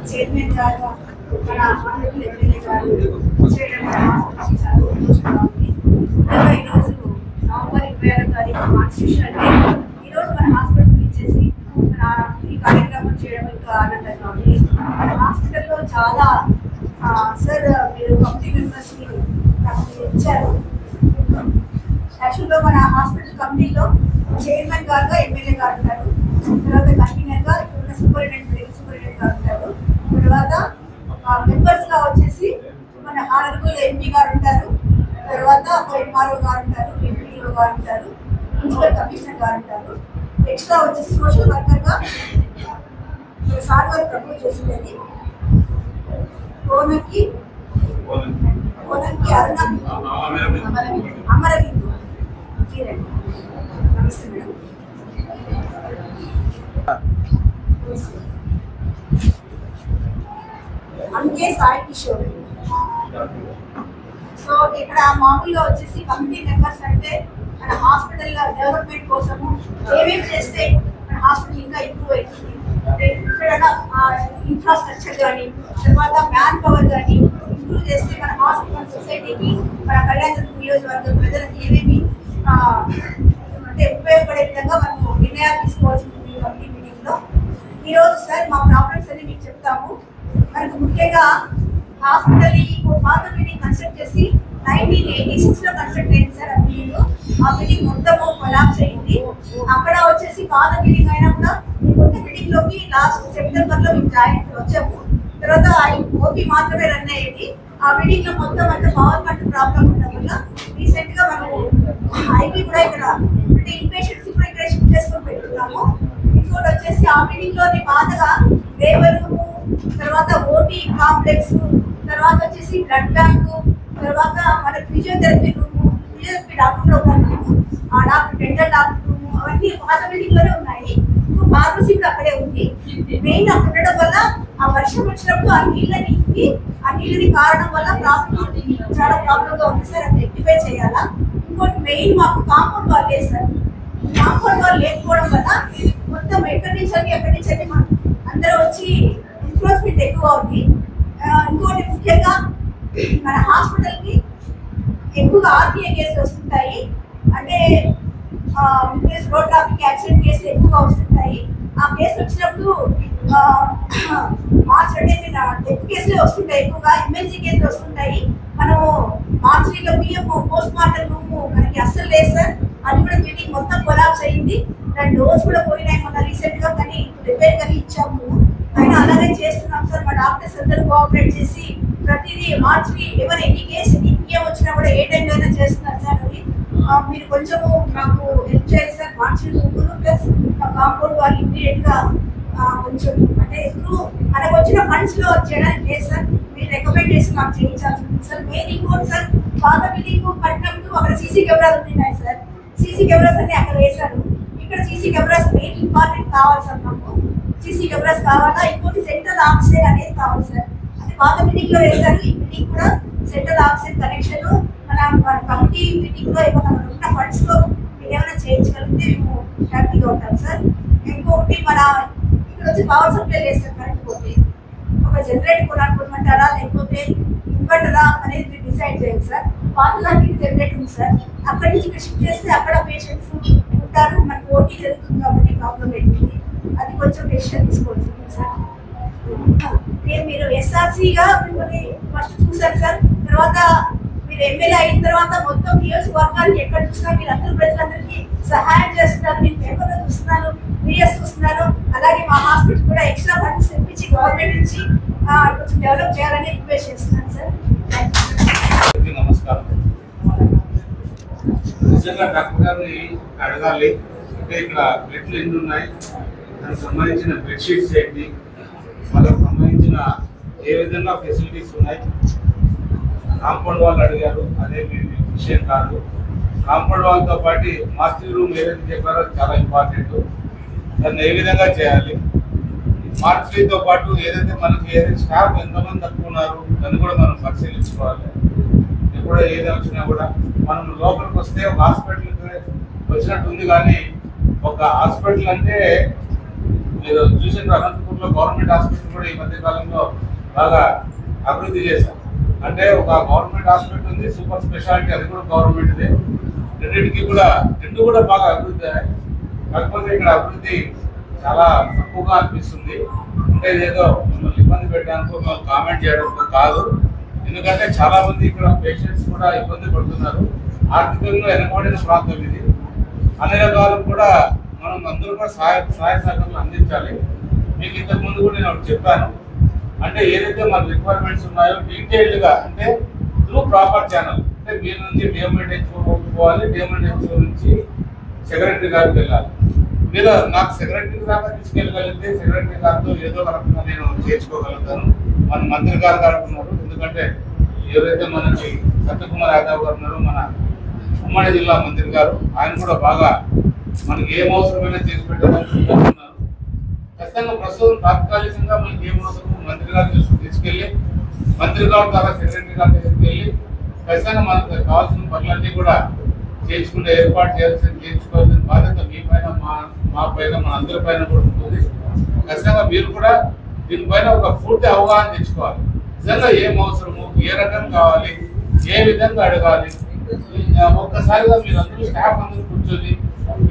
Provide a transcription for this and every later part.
Chairman గారు మన Andhra Pradesh MLA గారు ఈరోజు నవంబర్ 26వ తారీఖు కాన్స్టిట్యూషన్ డే. ఈరోజు మన హాస్పిటల్ ఇచ్చేసి ఈ కార్యక్రమం చేయడం ఇంకా ఆనందంగా ఉంది. మన హాస్పిటల్లో చాలా సార్ మీరు కమిటీ మెంబర్స్ని ఇచ్చారు. యాక్చువల్గా మన హాస్పిటల్ కమిటీలో చైర్మన్ గారుగా ఎమ్మెల్యే గారు ఉంటారు, తర్వాత కన్వీనర్ గా ఇప్పుడున్న సూపరింటెండెంట్ గారు ఉంటారు, తర్వాత మెంబర్స్ గా వచ్చేసి మన హానరబుల్ ఎంపీ గారు ఉంటారు, తర్వాత ఎంఆర్ఓ గారు ఉంటారు, ఎంపీఓ గారు ఉంటారు, మున్సిపల్ కమిషనర్ గారు ఉంటారు. ఎక్స్ట్రా వచ్చేసి సోషల్ వర్కర్ గా సార్ గారు ప్రపోజ్ చేసింది కోనకి అమరవీరు. నమస్తే మేడం. అంకే సాయి కిషోర్. సో ఇక్కడ మామూలుగా వచ్చేసి కమిటీ మెంబర్స్ అంటే మన హాస్పిటల్ డెవలప్మెంట్ కోసము ఏమేమి చేస్తే మన హాస్పిటల్ ఇంకా ఇంప్రూవ్ అవుతుంది, ఇక్కడ ఇన్ఫ్రాస్ట్రక్చర్ కానీ తర్వాత మ్యాన్ పవర్ కానీ ఇంప్రూవ్ చేస్తే మన హాస్పిటల్ సొసైటీకి మన కళ్యాణ నియోజకవర్గం ప్రజలకు ఏమేమి అంటే ఉపయోగపడే విధంగా మనము నిర్ణయాలు తీసుకోవాల్సి ఉంటుంది కమిటీ మీటింగ్లో. ఈరోజు సార్ మా ప్రాబ్లమ్స్ అన్ని మీకు చెప్తాము. మనకు ముఖ్యంగా హాస్పిటల్ పాత బిల్డింగ్ కన్స్ట్రక్ట్ చేసి 1986లో కన్స్ట్రక్ట్ అయింది సార్. ఆ బిల్డింగ్ మొత్తము కొలాప్స్ అయింది. అక్కడ వచ్చేసి పాత బిల్డింగ్ అయినా కూడా కొత్త బిల్డింగ్ లోకి లాస్ట్ సెప్టెంబర్లో మేము జాయిన్ వచ్చాము. తర్వాత ఓపీ మాత్రమే రన్ అయ్యేది. ఆ బిల్డింగ్ లో మొత్తం అంటే పవర్ కట్ ప్రాబ్లం ఉండడం వల్ల రీసెంట్ గా మనము ఐపీ కూడా ఇక్కడ అంటే ఇన్పేషెంట్స్ కూడా ఇక్కడ షిఫ్ట్ చేసుకొని పెట్టుకున్నాము. ఇంకోటి వచ్చేసి ఆ బిల్డింగ్ లోని పాతగా లేబర్ రూము, తర్వాత ఓటీ కాంప్లెక్స్, తర్వాత వచ్చేసి బ్లడ్ బ్యాంకు, తర్వాత మన ఫిజియోథెరపీ రూము, ఫిజియోథెరపీ డాక్టర్ ఉన్నారు, ఆ డాక్టర్ డెంటల్ డాక్టర్ రూము, అవన్నీ పాత బిల్డింగ్ లోనే ఉన్నాయి. ఫార్మసీ కూడా అక్కడే ఉంది. మెయిన్ అక్కడ ఉండడం వల్ల ఆ వర్షం వచ్చినప్పుడు ఆ నీళ్ళని కారణం వల్ల చాలా ప్రాబ్లం గా ఉంది సార్. అది రెక్టిఫై చేయాలా. ఇంకోటి మెయిన్ మాకు కాంపౌండ్ వాల్ లేదు సార్. కాంపౌండ్ వాల్ లేకపోవడం వల్ల మొత్తం ఎక్కడి నుంచి అందరూ వచ్చి ఎన్క్రోచ్మెంట్ ఎక్కువ ఉంది. ఇంకోటి ముఖ్యంగా మన హాస్పిటల్ కి ఎక్కువగా ఆర్టీఏ కేసులు వస్తుంటాయి. అంటే రోడ్ ట్రాఫిక్ యాక్సిడెంట్ కేసులు ఎక్కువగా వస్తుంటాయి. ఆ కేసులు వచ్చినప్పుడు మార్చ్ అంటే డెత్ కేసులే వస్తుంటాయి, ఎక్కువగా ఎమ్మెల్సీ కేసులు వస్తుంటాయి. మనము మార్చిలో బియ్యం పోస్ట్ మార్టం రూము మనకి అస్సలు లేదు సార్. అది కూడా బిల్డింగ్ మొత్తం కొలాప్స్ అయింది. దాని డోర్స్ కూడా పోయినాయి మొన్న రీసెంట్ గా, కానీ రిపేర్ కానీ ఇచ్చాము. అయినా అలాగే చేస్తున్నాం సార్. మా డాక్టర్స్ అందరూ కోఆపరేట్ చేసి ప్రతిదీ మార్చి ఏమైనా ఎన్ని కేసు బియ్యం వచ్చినా కూడా ఏ టైంలో అయినా చేస్తున్నారు సార్. అది మీరు కొంచెము మాకు హెల్ప్ చేయాలి సార్. మార్చి రూములు ప్లస్ మా కాంపౌండ్ వాళ్ళు ఇమ్మీడియట్ గా కొంచెం అంటే ఇప్పుడు మనకు వచ్చిన ఫండ్స్ లో చేయడానికి లేదు సార్. మీరు రికమెండ్ చేసి మాకు చేయించాల్సి ఉంటుంది సార్. మెయిన్ ఇంకోటి సార్, పాత బిల్డింగ్ కట్టినప్పుడు అక్కడ సీసీ కెమెరాలు ఉన్నాయి సార్. సీసీ కెమెరాస్ అన్ని అక్కడ వేశారు. ఇక్కడ సీసీ కెమెరాస్ మెయిన్ ఇంపార్టెంట్ కావాలి సార్. మాకు సీసీ కెమెరాస్ కావాలా. ఇంకోటి సెంట్రల్ ఆక్సిజన్ అనేది కావాలి సార్. అంటే పాత బిల్డింగ్ లో వేశారు. ఈ బిల్డింగ్ కూడా సెంట్రల్ ఆక్సిజన్ కనెక్షన్ మన కమిటీ మీటింగ్ లో ఏమైనా ఉన్న ఫండ్స్ లో మీరు ఏమైనా చేయించగలిగితే మేము హ్యాపీగా ఉంటాం సార్. ఇంకొకటి మన ఇక్కడ వచ్చి పవర్ సప్లై లేదు సార్. కరెంట్ పోతే ఒక జనరేటర్ కొనుక్కోమంటారా లేకపోతే ఇన్వర్టరా అనేది మీరు డిసైడ్ చేయండి సార్. పాత దానికి జనరేటర్ ఉంది సార్. అక్కడి నుంచి ఇక్కడ షిఫ్ట్ చేస్తే అక్కడ పేషెంట్స్ ఉంటారు, మనకు ఓటీ జరుగుతుంది కాబట్టి ప్రాబ్లం అవుతుంది. అది కొంచెం డెసిషన్ తీసుకోవచ్చు సార్. మీరు ఎస్ఆర్సీగా మిమ్మల్ని ఫస్ట్ చూసారు సార్. తర్వాత మీరు ఎమ్మెల్యే అయిన తర్వాత మొత్తం నియోజకవర్గానికి ఎక్కడ చూసినా మీరు అందరూ ప్రజలందరికీ సహాయం చేస్తున్నారు. మీరు పేపర్లో చూస్తున్నారు, మీడియాస్ చూస్తున్నారు. అలాగే మా హాస్పిటల్ కూడా ఎక్స్ట్రా ఫండ్స్ తెప్పించి గవర్నమెంట్ నుంచి కొంచెం డెవలప్ చేయాలని రిక్వెస్ట్ చేస్తున్నాను సార్. నమస్కారం. నిజంగా డాక్టర్ గారిని అడగాలి అంటే ఇక్కడ బెడ్లు ఎన్ని ఉన్నాయి, దానికి సంబంధించిన బెడ్షీట్స్ ఏంటి, వాళ్ళకి సంబంధించిన ఏ విధంగా ఫెసిలిటీస్ ఉన్నాయి. కాంపౌండ్ వాళ్ళు అడిగారు, అదే విషయం కాదు. కాంపౌండ్ వాళ్ళతో పాటు మాస్టర్ రూమ్ ఏదైతే చెప్పారో చాలా ఇంపార్టెంట్. దాన్ని ఏ విధంగా చేయాలి, మార్చితో పాటు ఏదైతే మనకి ఏదైతే స్టాఫ్ ఎంతమంది తక్కువ ఉన్నారు దాన్ని కూడా మనం పరిశీలించుకోవాలి. ఎప్పుడో ఏది వచ్చినా కూడా మనం లోపలికి వస్తే ఒక హాస్పిటల్కి వచ్చినట్టు ఉంది, కానీ ఒక హాస్పిటల్ అంటే మీరు చూసిన అనంతపూర్లో గవర్నమెంట్ హాస్పిటల్ కూడా ఈ మధ్య కాలంలో బాగా అభివృద్ధి చేశారు. అంటే ఒక గవర్నమెంట్ హాస్పిటల్ ఉంది, సూపర్ స్పెషాలిటీ అది కూడా గవర్నమెంట్దే. రెండు కూడా బాగా అభివృద్ధి అయ్యాయి. కాకపోతే ఇక్కడ అభివృద్ధి చాలా తక్కువగా అనిపిస్తుంది. అంటే ఇదేదో మిమ్మల్ని ఇబ్బంది పెట్టడానికో మిమ్మల్ని కామెంట్ చేయడానికి కాదు. ఎందుకంటే చాలా మంది ఇక్కడ పేషెంట్స్ కూడా ఇబ్బంది పడుతున్నారు. ఆర్థికంగా వెనకబడిన ప్రాంతం ఇది. అన్ని రకాలు కూడా మనం అందరూ కూడా సహాయ సహకారాలు అందించాలి. మీకు ఇంతకు ముందు కూడా నేను ఒకటి చెప్పాను. అంటే ఏదైతే మన రిక్వైర్మెంట్స్ ఉన్నాయో డీటెయిల్డ్గా, అంటే త్రూ ప్రాపర్ ఛానల్, అంటే మీ నుంచి డిఎంఎడ్హెచ్ఓ డిఎంఎడ్హెచ్ఓ నుంచి సెక్రటరీ గారికి వెళ్ళాలి. మీరు నాకు సెక్రటరీ దాకా తీసుకెళ్ళగలిగితే సెక్రటరీ గారితో ఏదో రకంగా నేను చేర్చుకోగలుగుతాను. మన మంత్రి గారు ఉన్నారు. ఎందుకంటే ఎవరైతే మనకి సత్యకుమార్ యాదవ్ గారు ఉన్నారు, మన ఉమ్మడి జిల్లా మంత్రి గారు, ఆయన కూడా బాగా మనకి ఏం అవసరమైనా చేసి పెట్టడానికి ఉన్నారు. ఖచ్చితంగా ప్రస్తుతం తాత్కాలికంగా మనకి ఏం అవసరం మంత్రి గారు తీసుకెళ్ళి మంత్రి గారు ద్వారా సెక్రటరీ గారు తీసుకెళ్ళి ఖచ్చితంగా మనకు కావాల్సిన పనులన్నీ కూడా చేయించుకుంటే ఏర్పాటు చేయించుకోవాల్సిన బాధ్యత మీ పైన, మా పైన, మన అందరి పైన కూడా ఉంటుంది. ఖచ్చితంగా మీరు కూడా దీనిపైన ఒక పూర్తి అవగాహన తెచ్చుకోవాలి. నిజంగా ఏం అవసరము, ఏ రకం కావాలి, ఏ విధంగా అడగాలి. ఒక్కసారిగా మీరు అందరూ స్టాఫ్ అందరూ కూర్చొని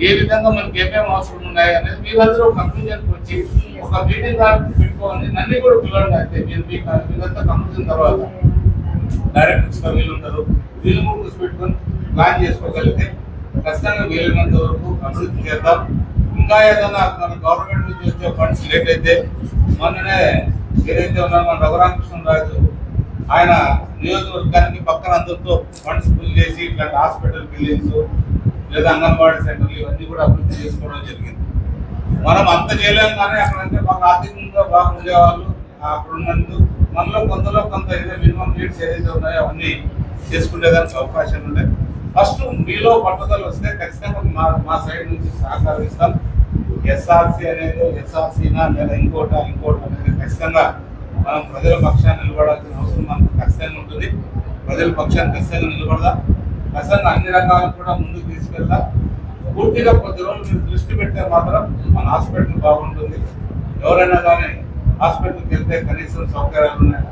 ఏ విధంగా మనకి ఏమేమి అవసరం ఉన్నాయి అనేది మీరందరూ కన్క్లూజన్కి వచ్చి ఒక మీటింగ్ పెట్టుకోవాలి. నన్ను కూడా పిలవండి. అయితే మీరంతా కన్క్లూజన్ తర్వాత డైరెక్టర్స్ వీళ్ళు ఉంటారు, వీళ్ళు కూడా పెట్టుకొని ప్లాన్ చేసుకోగలిగితే ఖచ్చితంగా వీలైనంత వరకు అభివృద్ధి చేద్దాం. ఇంకా ఏదైనా మన గవర్నమెంట్ నుంచి వచ్చే ఫండ్స్ లేట్ అయితే మొన్ననే ఏదైతే ఉన్నారో మన రఘురామకృష్ణరాజు ఆయన నియోజకవర్గానికి పక్కన అందరితో ఫండ్స్ ఫిల్ చేసి ఇట్లాంటి హాస్పిటల్ బిల్డింగ్స్ లేదా అంగన్వాడీ సెంటర్లు ఇవన్నీ కూడా అభివృద్ధి చేసుకోవడం జరిగింది. మనం అంత చేయలేము, కానీ అక్కడంటే బాగా ఆర్థికంగా బాగా ఉండేవాళ్ళు అక్కడ ఉన్నందుకు మనలో కొంత ఏదైతే మినిమం నీడ్స్ ఏదైతే ఉన్నాయో అవన్నీ చేసుకునేదానికి అవకాశాలు ఉన్నాయి. ఫస్ట్ మీలో పట్టుదల వస్తే ఖచ్చితంగా మా సైడ్ నుంచి సహకరిస్తాం. ఎస్ఆర్సీ అనేది ఎస్ఆర్సీనా లేదా ఇంకోటి అనేది ఖచ్చితంగా మనం ప్రజల పక్షాన్ని నిలబడాల్సిన అవసరం మనకు ఖచ్చితంగా ఉంటుంది. ప్రజల పక్షాన్ని ఖచ్చితంగా నిలబడదాం. ఖచ్చితంగా అన్ని రకాలు కూడా ముందుకు తీసుకెళ్దాం. పూర్తిగా కొద్ది రోజులు మీరు దృష్టి పెడితే మాత్రం మన హాస్పిటల్ బాగుంటుంది. ఎవరైనా కానీ హాస్పిటల్కి వెళ్తే కనీసం సౌకర్యాలు ఉన్నాయి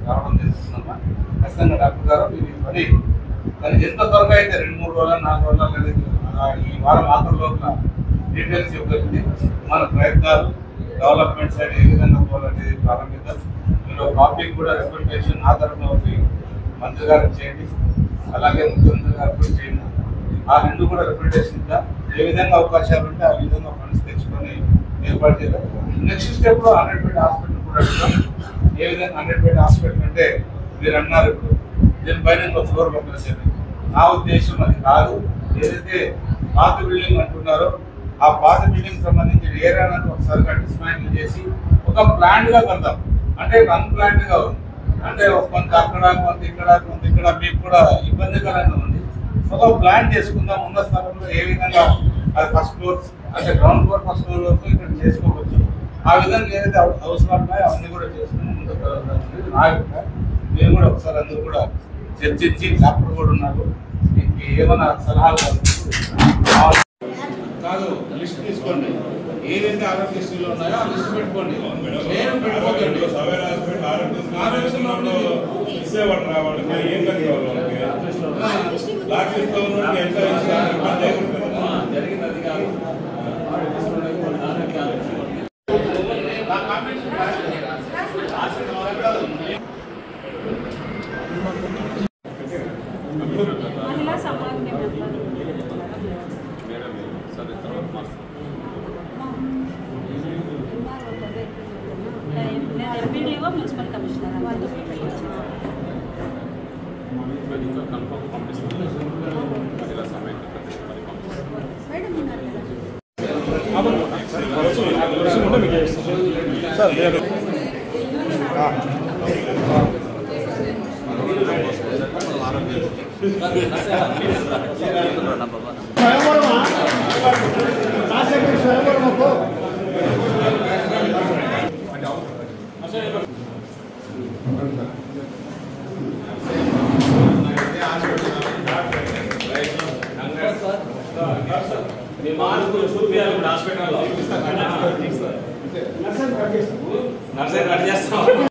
రావడం జరుగుతుందమ్మా. ఖచ్చితంగా డాక్టర్ గారు మీరు పని కానీ ఎంత త్వరగా అయితే 2-3 రోజులు 4 రోజులు అనేది ఈ వారం ఆఖరి లోపల డీటెయిల్స్ ఇవ్వగలిగింది. మన ప్రయత్నాలు డెవలప్మెంట్ సైడ్ ఏ విధంగా పోవాలనేది ప్రారంభిద్దాం. మీరు టాపిక్ కూడా రిప్రజెంటేషన్ ఆధారంగా ఒకటి మంత్రి గారికి చేయండి, అలాగే ముఖ్యమంత్రి గారికి కూడా చేయండి. ఆ రెండు కూడా రిప్రజెంటేషన్ ఇద్దాం. ఏ విధంగా అవకాశాలు ఉంటే ఆ విధంగా ఫండ్స్ తెచ్చుకొని ఏర్పాటు చేద్దాం. నెక్స్ట్ స్టెప్లో 100 బెడ్ హాస్పిటల్ కూడా అడుగుతాం. ఏ విధంగా 100 బెడ్ హాస్పిటల్ అంటే మీరు అన్నారు ఇప్పుడు దీనిపైన ఇంకో ఫ్లోర్ పంపించారు. నా ఉద్దేశం అది కాదు. ఏదైతే పాత బిల్డింగ్ అంటున్నారో ఆ పాత బిల్డింగ్ సంబంధించిన ఏరియాలను ఒకసారి డిస్మాంటిల్ చేసి ఒక ప్లాన్గా కడతాం. అంటే అన్ప్లాన్డ్గా ఉంది, అంటే కొంత అక్కడ కొంత ఇక్కడ మీకు కూడా ఇబ్బందికరంగా ఉంది. ఒక ప్లాన్ చేసుకుందాం. ఉన్న స్థలంలో ఏ విధంగా అది ఫస్ట్ ఫ్లోర్ అంటే గ్రౌండ్ ఫ్లోర్ ఫస్ట్ ఫ్లోర్ వరకు ఇక్కడ చేసుకోవచ్చు. ఆ విధంగా ఏదైతే అవసరాలు ఉన్నాయో అవన్నీ కూడా చేసుకుని ముందుకు వెళ్ళాలి. నా యొక్క మీరు కూడా ఒకసారి అందరూ కూడా చర్చించి డాక్టర్ కూడా ఉన్నారు, ఏమైనా సలహాలు కాదు లిస్ట్ తీసుకోండి. ఏదైతే ఆరోగ్యశ్రీలో ఉన్నాయో ఆ లిస్ట్ పెట్టుకోండి. నేను పెట్టుకోకండి. జరిగినది కాదు. మహిళా సమాఖ్య ఎంపీడీఓ మున్సిపల్ కమిషనర్ వాళ్ళతో ఇంకా కన్ఫర్మ్ పంపిస్తాను. ఇలా సమయం నర్సరీ కట్ చేస్తాం.